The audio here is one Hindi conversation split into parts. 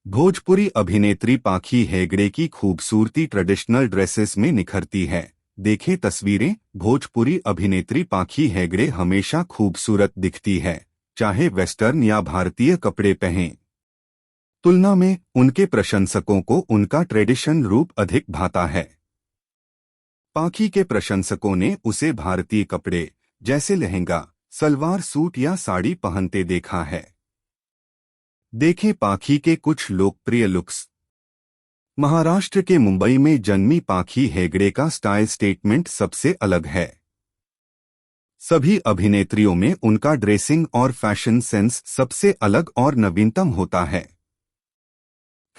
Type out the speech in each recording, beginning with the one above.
भोजपुरी अभिनेत्री पाखी हेगड़े की खूबसूरती ट्रेडिशनल ड्रेसेस में निखरती है। देखें तस्वीरें। भोजपुरी अभिनेत्री पाखी हेगड़े हमेशा खूबसूरत दिखती है, चाहे वेस्टर्न या भारतीय कपड़े पहनें। तुलना में उनके प्रशंसकों को उनका ट्रेडिशन रूप अधिक भाता है। पाखी के प्रशंसकों ने उसे भारतीय कपड़े जैसे लहंगा, सलवार सूट या साड़ी पहनते देखा है। देखें पाखी के कुछ लोकप्रिय लुक्स। महाराष्ट्र के मुंबई में जन्मी पाखी हेगड़े का स्टाइल स्टेटमेंट सबसे अलग है। सभी अभिनेत्रियों में उनका ड्रेसिंग और फैशन सेंस सबसे अलग और नवीनतम होता है।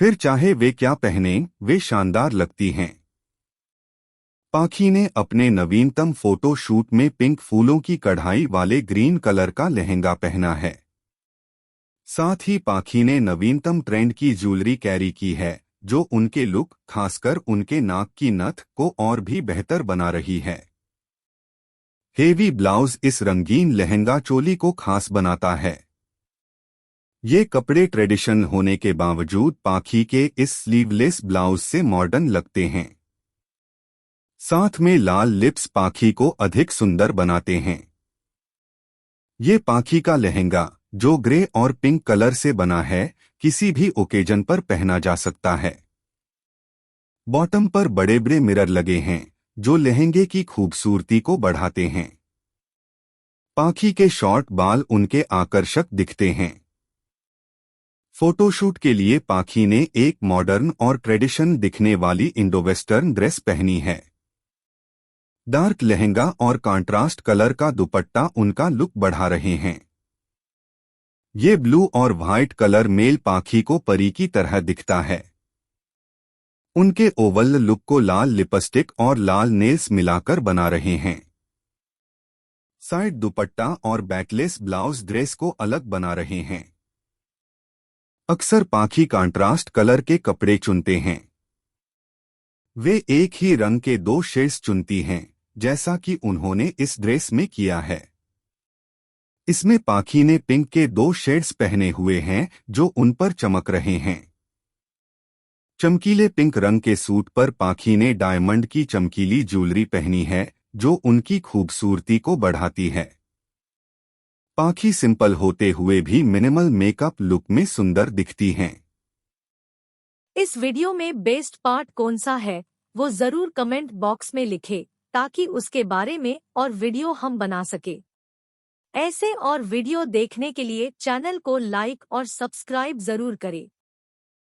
फिर चाहे वे क्या पहनें, वे शानदार लगती हैं। पाखी ने अपने नवीनतम फोटो शूट में पिंक फूलों की कढ़ाई वाले ग्रीन कलर का लहंगा पहना है। साथ ही पाखी ने नवीनतम ट्रेंड की ज्वेलरी कैरी की है, जो उनके लुक, खासकर उनके नाक की नथ को और भी बेहतर बना रही है। हेवी ब्लाउज इस रंगीन लहंगा चोली को खास बनाता है। ये कपड़े ट्रेडिशन होने के बावजूद पाखी के इस स्लीवलेस ब्लाउज से मॉडर्न लगते हैं। साथ में लाल लिप्स पाखी को अधिक सुंदर बनाते हैं। ये पाखी का लहंगा, जो ग्रे और पिंक कलर से बना है, किसी भी ओकेजन पर पहना जा सकता है। बॉटम पर बड़े बड़े मिरर लगे हैं, जो लहंगे की खूबसूरती को बढ़ाते हैं। पाखी के शॉर्ट बाल उनके आकर्षक दिखते हैं। फोटोशूट के लिए पाखी ने एक मॉडर्न और ट्रेडिशन दिखने वाली इंडो वेस्टर्न ड्रेस पहनी है। डार्क लहंगा और कंट्रास्ट कलर का दुपट्टा उनका लुक बढ़ा रहे हैं। ये ब्लू और व्हाइट कलर मेल पाखी को परी की तरह दिखता है। उनके ओवल लुक को लाल लिपस्टिक और लाल नेल्स मिलाकर बना रहे हैं। साइड दुपट्टा और बैकलेस ब्लाउज ड्रेस को अलग बना रहे हैं। अक्सर पाखी कंट्रास्ट कलर के कपड़े चुनते हैं। वे एक ही रंग के 2 शेड्स चुनती हैं, जैसा कि उन्होंने इस ड्रेस में किया है। इसमें पाखी ने पिंक के 2 शेड्स पहने हुए हैं, जो उन पर चमक रहे हैं। चमकीले पिंक रंग के सूट पर पाखी ने डायमंड की चमकीली ज्वेलरी पहनी है, जो उनकी खूबसूरती को बढ़ाती है। पाखी सिंपल होते हुए भी मिनिमल मेकअप लुक में सुंदर दिखती हैं। इस वीडियो में बेस्ट पार्ट कौन सा है, वो जरूर कमेंट बॉक्स में लिखे, ताकि उसके बारे में और वीडियो हम बना सके। ऐसे और वीडियो देखने के लिए चैनल को लाइक और सब्सक्राइब जरूर करें।